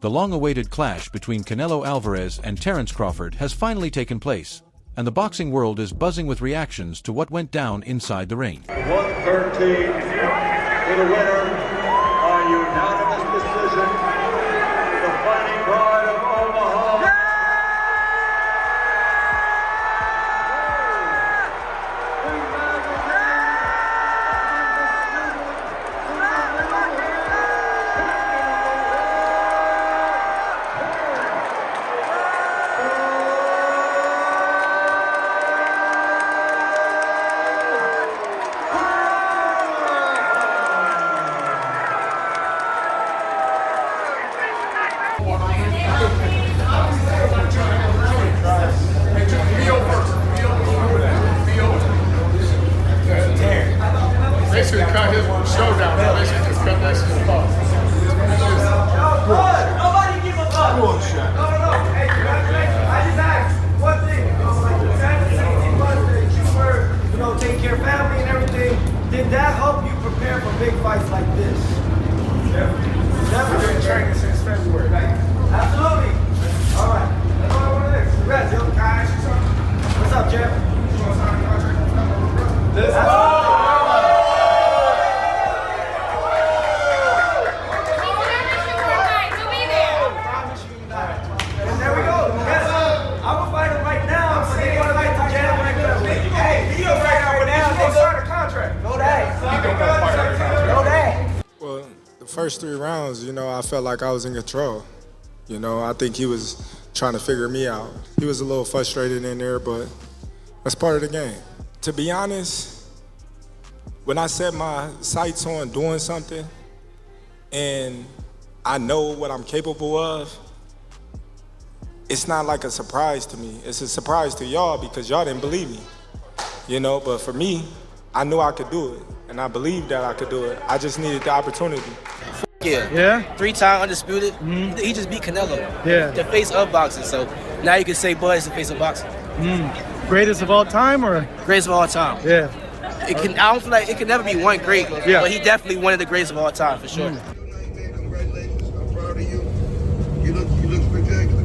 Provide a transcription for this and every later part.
The long-awaited clash between Canelo Alvarez and Terence Crawford has finally taken place, and the boxing world is buzzing with reactions to what went down inside the ring. 113 for the winner on unanimous decision, the Fighting Pride of Omaha. Basically cut his show down. Basically just cut that shit off. Nobody give a fuck. No. Hey, I just asked one thing. You know, take care of family and everything. Did that help you prepare for big fights like this? Definitely been training since February. Absolutely. All right. That's all I want to do. Congrats, yo. What's up, Jeff? Let's go. Well, the first 3 rounds, you know, I felt like I was in control. You know, I think he was trying to figure me out. He was a little frustrated in there, but that's part of the game. To be honest, when I set my sights on doing something and I know what I'm capable of, it's not like a surprise to me. It's a surprise to y'all because y'all didn't believe me. You know, but for me, I knew I could do it, and I believed that I could do it. I just needed the opportunity. Yeah. Yeah? 3-time undisputed. He just beat Canelo. Yeah. The face of boxing. So now you can say Bud is the face of boxing. Greatest of all time, or? Greatest of all time. Yeah. I don't feel like it can never be one great, Yeah. but he definitely one of the greatest of all time for sure. Congratulations. I'm proud of you. You look spectacular.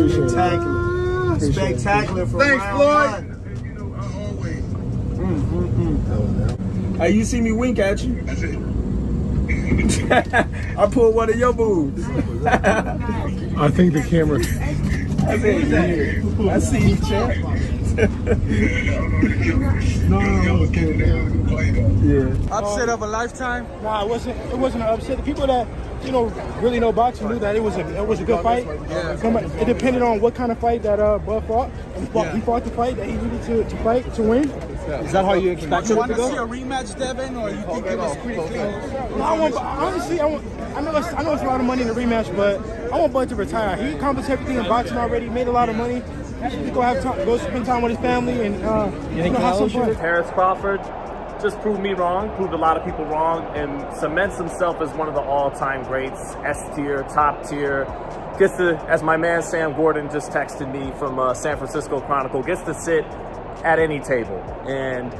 Spectacular. Spectacular for Thanks, round Floyd. one. You know, I always. Hey, you see me wink at you? That's it. I pulled one of your moves. I think the camera. I see you, champ. Yeah. Upset of a lifetime? Nah, it wasn't an upset. The people that, you know, really know boxing knew that it was a good fight. Yeah. It depended on what kind of fight that Bud fought. He fought the fight that he needed to fight to win. Is that how you expect it it to to go? see a rematch, Devin, or you think it was pretty clean? No, I know it's a lot of money in the rematch, but I want Bud to retire. He accomplished everything in boxing already. He made a lot of money. He should just go spend time with his family and have some fun. Terence Crawford just proved me wrong, proved a lot of people wrong, and cements himself as one of the all-time greats, S-tier, top tier. Gets to, as my man Sam Gordon just texted me from San Francisco Chronicle, gets to sit at any table. And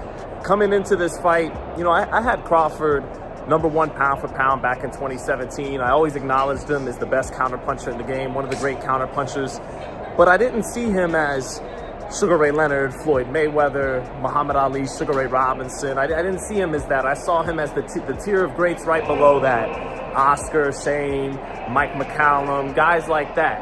coming into this fight, you know, I had Crawford #1 pound for pound back in 2017. I always acknowledged him as the best counterpuncher in the game, one of the great counterpunchers. But I didn't see him as Sugar Ray Leonard, Floyd Mayweather, Muhammad Ali, Sugar Ray Robinson. I didn't see him as that. I saw him as the tier of greats right below that. Oscar, Shane, Mike McCallum, guys like that.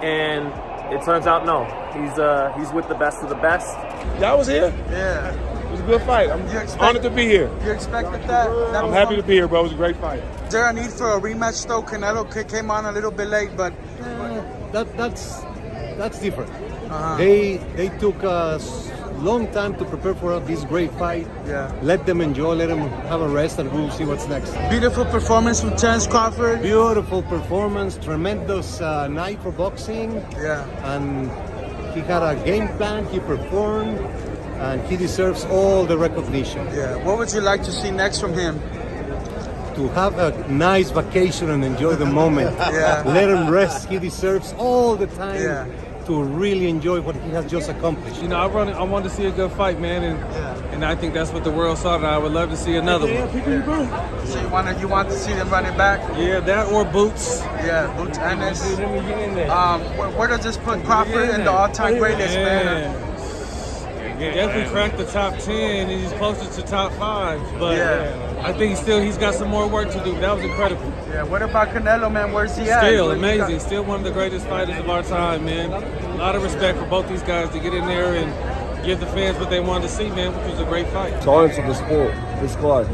And it turns out, no, he's with the best of the best. Y'all was here? Yeah. It was a good fight. I'm honored to be here. You expected that? I'm happy to be here, bro. It was a great fight. Is there a need for a rematch though? Canelo came on a little bit late, but that's different. They took a long time to prepare for this great fight. Yeah. Let them enjoy, let them have a rest, and we'll see what's next. Beautiful performance from Terence Crawford. Beautiful performance, tremendous night for boxing. Yeah. And he had a game plan, he performed, and he deserves all the recognition. Yeah. What would you like to see next from him? To have a nice vacation and enjoy the moment. Yeah. Let him rest. He deserves all the time to really enjoy what he has just accomplished. You know, I wanted to see a good fight, man, and I think that's what the world saw tonight. I would love to see another one. So you want to see them running back? Yeah, that or Boots. Yeah, Boots Ennis. Where does this put Crawford in the all-time greatest, man? Definitely cracked the top 10, and he's closer to top 5. But I think he's got some more work to do. That was incredible. Yeah. What about Canelo, man? Where's he at? Still amazing. Still one of the greatest fighters of our time, man. A lot of respect for both these guys to get in there and give the fans what they wanted to see, man, which was a great fight. Science of the sport. This guy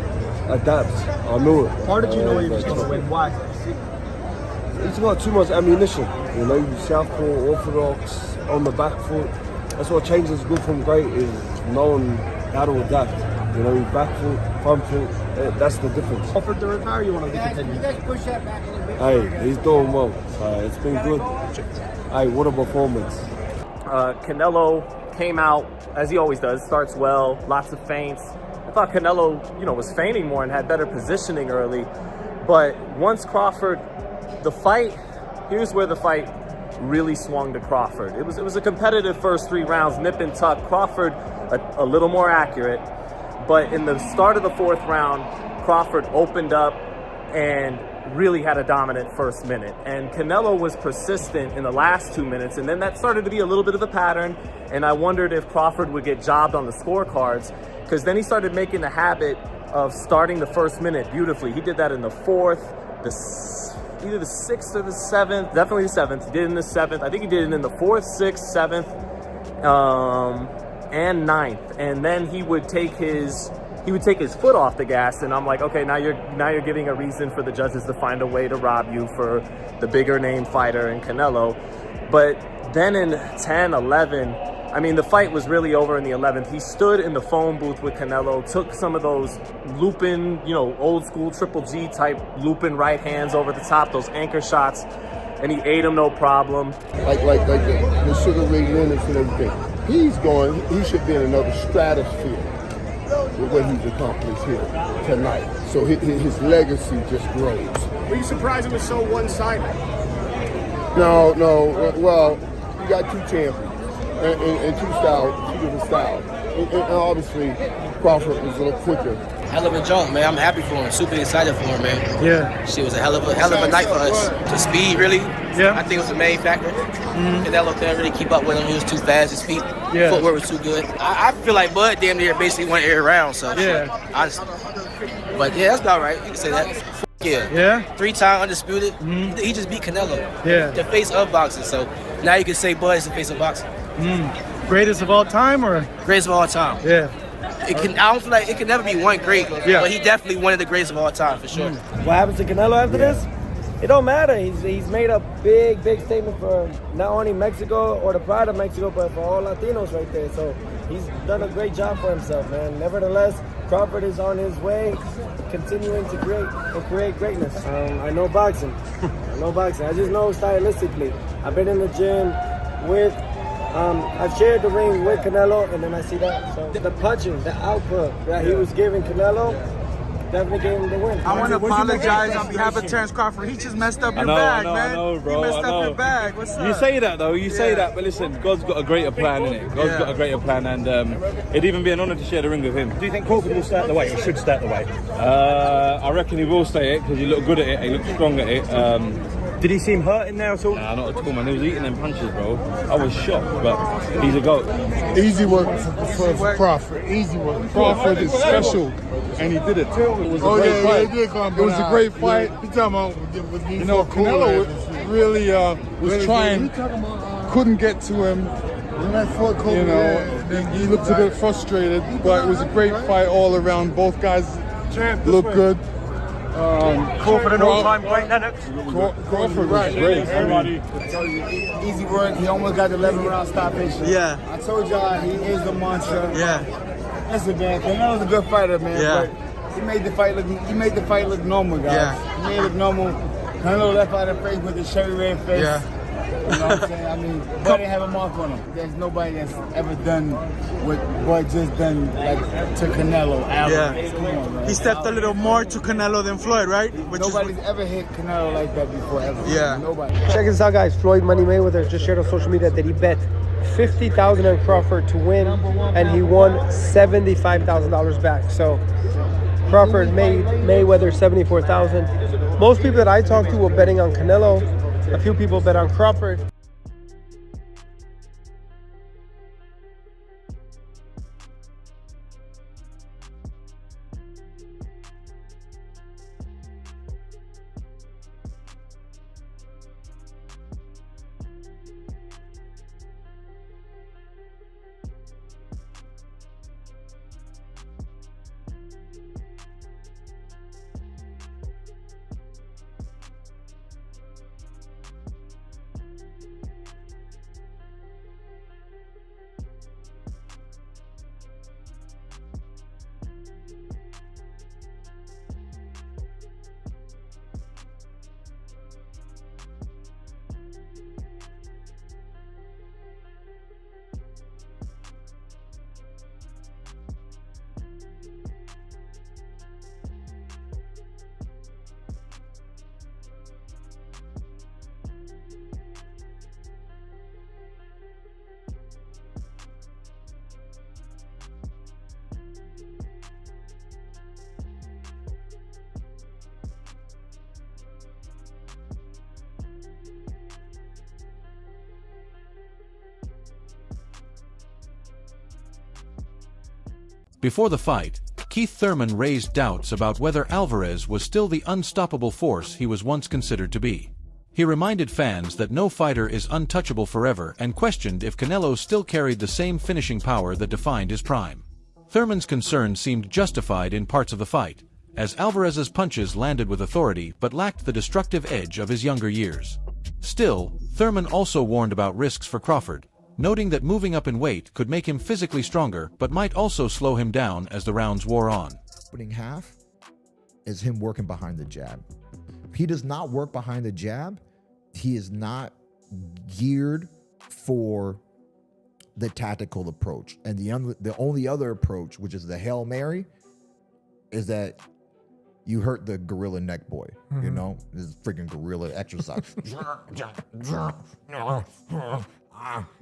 adapts. I knew it. How did you know he was going to win? Why? He's got too much ammunition. You know, he's southpaw, orthodox, on the back foot. That's what changes good from great is knowing how to adapt. You know, back foot, front foot, that's the difference. Crawford to retire, you want to continue? Hey, he's doing well. It's been good. Hey, what a performance. Canelo came out, as he always does, starts well, lots of feints. I thought Canelo, was feigning more and had better positioning early. But once Crawford, here's where the fight really swung to Crawford. It was a competitive first 3 rounds, nip and tuck. Crawford a little more accurate, but in the start of the 4th round, Crawford opened up and really had a dominant first minute. And Canelo was persistent in the last 2 minutes, and then that started to be a little bit of a pattern, and I wondered if Crawford would get jobbed on the scorecards, because then he started making the habit of starting the first minute beautifully. He did that in the 4th, either the 6th or the 7th, definitely the 7th. He did it in the 7th. I think he did it in the 4th, 6th, 7th, and 9th. And then he would take his foot off the gas, and I'm like, okay, now you're giving a reason for the judges to find a way to rob you for the bigger name fighter in Canelo. But then in 10, 11, I mean, the fight was really over in the 11th. He stood in the phone booth with Canelo, took some of those looping, old school Triple G type looping right hands over the top, those anchor shots, and he ate him no problem. Like the Sugar Ray Leonard and everything. He should be in another stratosphere with what he's accomplished here tonight. So his legacy just grows. Were you surprised it was so one-sided? No. Well, you got 2 champions. And 2 different styles. And obviously, Crawford was a little quicker. Hell of a jump, man. I'm happy for him. Super excited for him, man. Yeah. Shit was a hell of a night for us. The speed, really. Yeah. I think it was the main factor. Canelo couldn't really keep up with him. He was too fast. His feet, footwork was too good. I feel like Bud damn near basically won every round. So honestly, but yeah, that's about right. You can say that. Yeah. 3-time undisputed. He just beat Canelo. Yeah. The face of boxing. So now you can say Bud is the face of boxing. Greatest of all time, or? Greatest of all time. Yeah. I don't feel like it can never be one great, but he definitely one of the greatest of all time for sure. What happens to Canelo after this? It don't matter. He's made a big statement for not only Mexico or the pride of Mexico, but for all Latinos right there. So he's done a great job for himself, man. Nevertheless, Crawford is on his way, continuing to create greatness. I know boxing. I just know stylistically. I've been in the gym with. I've shared the ring with Canelo, and then I see that. So the punching, the output that he was giving Canelo, definitely gave him the win. I want to apologize on behalf of Terence Crawford. He just messed up your bag, man. I know, bro. He messed up your bag. What's up? You say that, though. You say that, but listen, God's got a greater plan, innit? God's got a greater plan, and it'd even be an honour to share the ring with him. Do you think Crawford will stay at the weight, or should stay at the weight? I reckon he will stay it, because he looked good at it, he looked strong at it. Did he seem hurt in there at all? Nah, not at all, man. He was eating them punches, bro. I was shocked, but he's a GOAT. Easy work for Crawford. Easy work. Crawford is special, and he did it. It was a great fight. It was a great fight. Canelo really was trying, couldn't get to him. He looked a bit frustrated, but it was a great fight all around. Both guys looked good. Crawford an all-time great, Lennox. Crawford was great. Easy work. He almost got the 11-round stoppage. Yeah. I told y'all he is the monster. Yeah. Listen, man, Canelo's a good fighter, man. Yeah. But he made the fight look normal, guys. Yeah. He made it look normal. Canelo left out of face with the cherry red face. Yeah. You know what I'm saying? I mean, Bud didn't have a mark on him. There's nobody that's ever done what Bud just done, like, to Canelo, Alvarez. Come on, man. He stepped a little more to Canelo than Floyd, right? Nobody's ever hit Canelo like that before, ever. Yeah. Nobody. Check this out, guys. Floyd Money Mayweather just shared on social media that he bet $50,000 on Crawford to win, and he won $75,000 back. So Crawford made Mayweather $74,000. Most people that I talked to were betting on Canelo. A few people bet on Crawford. Before the fight, Keith Thurman raised doubts about whether Alvarez was still the unstoppable force he was once considered to be. He reminded fans that no fighter is untouchable forever and questioned if Canelo still carried the same finishing power that defined his prime. Thurman's concern seemed justified in parts of the fight, as Alvarez's punches landed with authority but lacked the destructive edge of his younger years. Still, Thurman also warned about risks for Crawford, noting that moving up in weight could make him physically stronger but might also slow him down as the rounds wore on. Opening half is him working behind the jab. If he does not work behind the jab, he is not geared for the tactical approach. And the only other approach, which is the Hail Mary, is that you hurt the gorilla neck boy. You know, this is freaking gorilla exercise.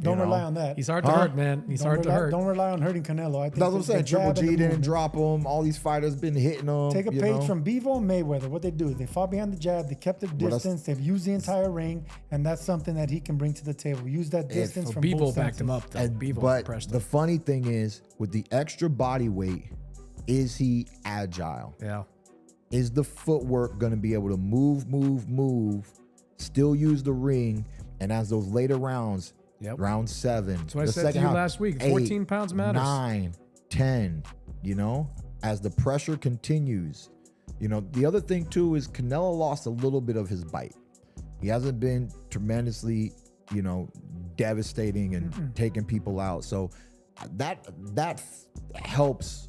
Don't rely on that. He's hard to hurt, man. He's hard to hurt. Don't rely on hurting Canelo. I think that's what I'm saying. Triple G didn't drop him. All these fighters been hitting him. Take a page from Bivol and Mayweather. What they do is they fought behind the jab. They kept their distance. They've used the entire ring, and that's something that he can bring to the table. Use that distance from both Bivol backed him up, though. But the funny thing is, with the extra body weight, is he agile? Yeah. Is the footwork going to be able to move, still use the ring, and as those later rounds, round 7. That's what I said to you last week. 14 pounds matters. 9, 10, you know, as the pressure continues. You know, the other thing too is Canelo lost a little bit of his bite. He hasn't been tremendously, you know, devastating and taking people out. So that helps,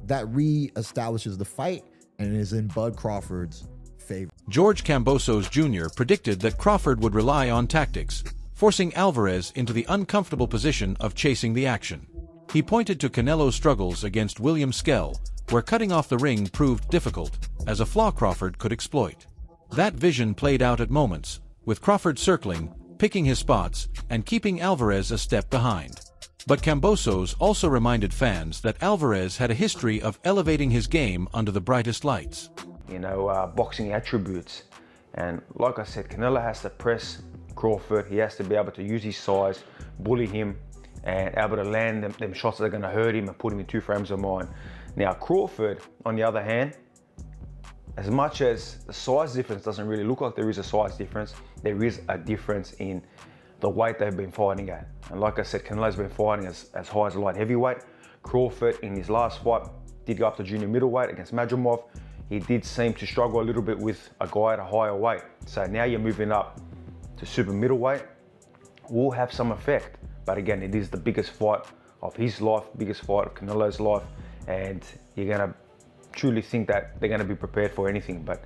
that re-establishes the fight and is in Bud Crawford's favor. George Kambosos Jr. predicted that Crawford would rely on tactics, forcing Alvarez into the uncomfortable position of chasing the action. He pointed to Canelo's struggles against William Skell, where cutting off the ring proved difficult, as a flaw Crawford could exploit. That vision played out at moments, with Crawford circling, picking his spots, and keeping Alvarez a step behind. But Kambosos also reminded fans that Alvarez had a history of elevating his game under the brightest lights. You know, boxing attributes. And like I said, Canelo has to press Crawford. He has to be able to use his size, bully him, and able to land them shots that are going to hurt him and put him in 2 frames of mind. Now, Crawford, on the other hand, as much as the size difference doesn't really look like there is a size difference, there is a difference in the weight they've been fighting at. And like I said, Canelo's been fighting as high as a light heavyweight. Crawford, in his last fight, did go up to junior middleweight against Madrimov. He did seem to struggle a little bit with a guy at a higher weight. So now you're moving up to super middleweight, will have some effect. But again, it is the biggest fight of his life, biggest fight of Canelo's life, and you're gonna truly think that they're gonna be prepared for anything. But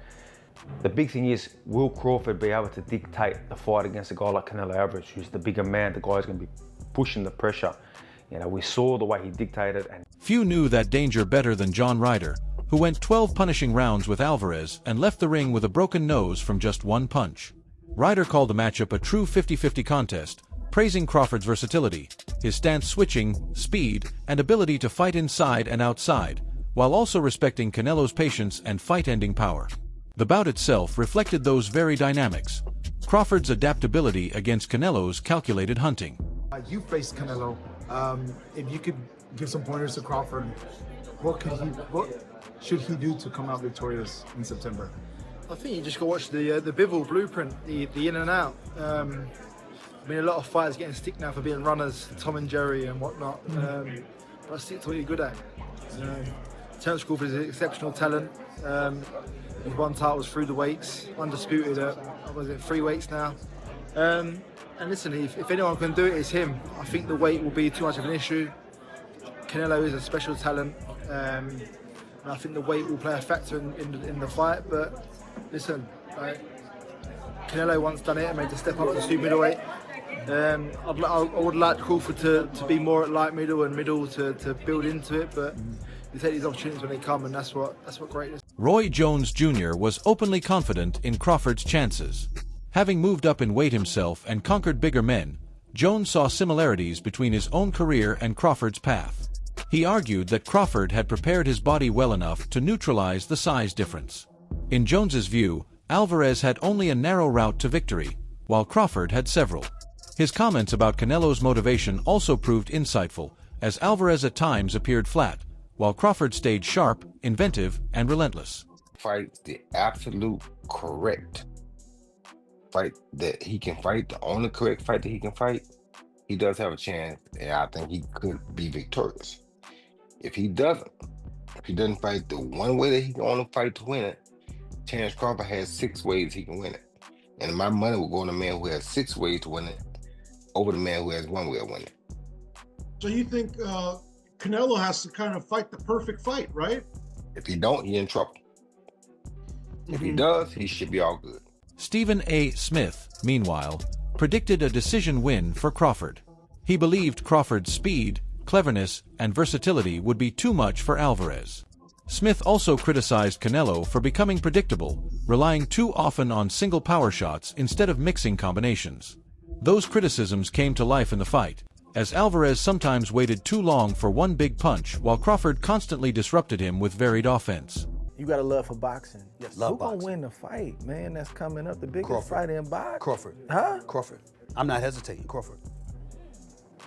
The big thing is, will Crawford be able to dictate the fight against a guy like Canelo Alvarez, who's the bigger man, the guy's going to be pushing the pressure. You know, we saw the way he dictated. And few knew that danger better than John Ryder, who went 12 punishing rounds with Alvarez and left the ring with a broken nose from just one punch. Ryder called the matchup a true 50-50 contest, praising Crawford's versatility, his stance switching, speed, and ability to fight inside and outside, while also respecting Canelo's patience and fight-ending power. The bout itself reflected those very dynamics. Crawford's adaptability against Canelo's calculated hunting. You faced Canelo. If you could give some pointers to Crawford, what should he do to come out victorious in September? I think you just got to watch the Bivol blueprint, the in and out. I mean, a lot of fighters getting stick now for being runners, Tom and Jerry and whatnot. But stick to what you're good at. Terence Crawford is an exceptional talent. His one titles through the weights, undisputed at, what was it, 3 weights now. And listen, if anyone can do it, it's him. I think the weight will be too much of an issue. Canelo is a special talent. And I think the weight will play a factor in the fight. But listen, Canelo once done it and made the step up to super middleweight. I would like Crawford to be more at light middle and middle to build into it, but you take these opportunities when they come, and that's what greatness. Roy Jones Jr. was openly confident in Crawford's chances. Having moved up in weight himself and conquered bigger men, Jones saw similarities between his own career and Crawford's path. He argued that Crawford had prepared his body well enough to neutralize the size difference. In Jones's view, Alvarez had only a narrow route to victory, while Crawford had several. His comments about Canelo's motivation also proved insightful, as Alvarez at times appeared flat, while Crawford stayed sharp, inventive, and relentless. Fight the absolute correct fight that he can fight, the only correct fight that he can fight. He does have a chance, and I think he could be victorious. If he doesn't fight the one way that he can only fight to win it, Terence Crawford has 6 ways he can win it. And my money will go on the man who has 6 ways to win it over the man who has 1 way to win it. So you think Canelo has to kind of fight the perfect fight, right? If he don't, he's in trouble. If he does, he should be all good. Stephen A. Smith, meanwhile, predicted a decision win for Crawford. He believed Crawford's speed, cleverness, and versatility would be too much for Alvarez. Smith also criticized Canelo for becoming predictable, relying too often on single power shots instead of mixing combinations. Those criticisms came to life in the fight, as Alvarez sometimes waited too long for one big punch while Crawford constantly disrupted him with varied offense. You got a love for boxing. Yes, Who gonna win the fight, man? That's coming up, the biggest Crawford. fight in boxing. Crawford. Huh? Crawford. I'm not hesitating. Crawford.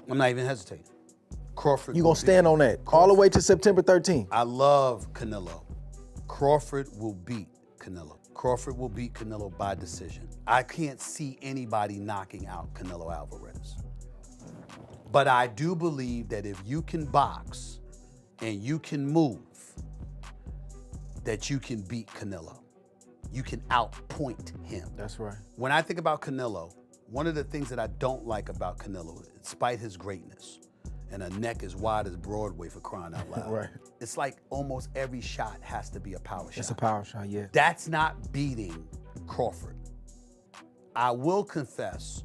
I'm not even hesitating. Crawford. You gonna stand on that all the way to September 13th? I love Canelo. Crawford will beat Canelo. Crawford will beat Canelo by decision. I can't see anybody knocking out Canelo Alvarez. But I do believe that if you can box and you can move, that you can beat Canelo. You can outpoint him. That's right. When I think about Canelo, one of the things that I don't like about Canelo, despite his greatness, and a neck as wide as Broadway for crying out loud. Right. It's like almost every shot has to be a power shot. It's a power shot, yeah. That's not beating Crawford. I will confess,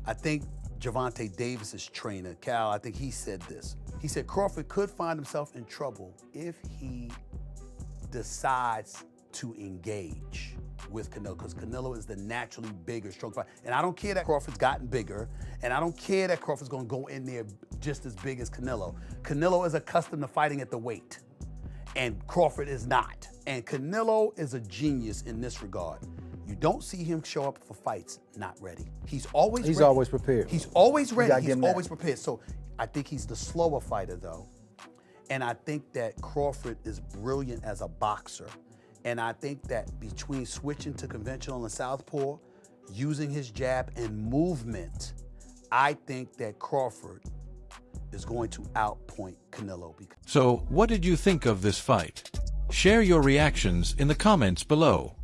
I think Gervonta Davis's trainer, Cal, I think he said this. He said Crawford could find himself in trouble if he decides to engage with Canelo, because Canelo is the naturally bigger, strong fighter. And I don't care that Crawford's gotten bigger, and I don't care that Crawford's gonna go in there just as big as Canelo. Canelo is accustomed to fighting at the weight, and Crawford is not. And Canelo is a genius in this regard. You don't see him show up for fights not ready. He's always ready. He's always prepared. He's always ready. He's always that. prepared. So I think he's the slower fighter, though. And I think that Crawford is brilliant as a boxer. And I think that between switching to conventional and southpaw, using his jab and movement, I think that Crawford is going to outpoint Canelo. So, what did you think of this fight? Share your reactions in the comments below.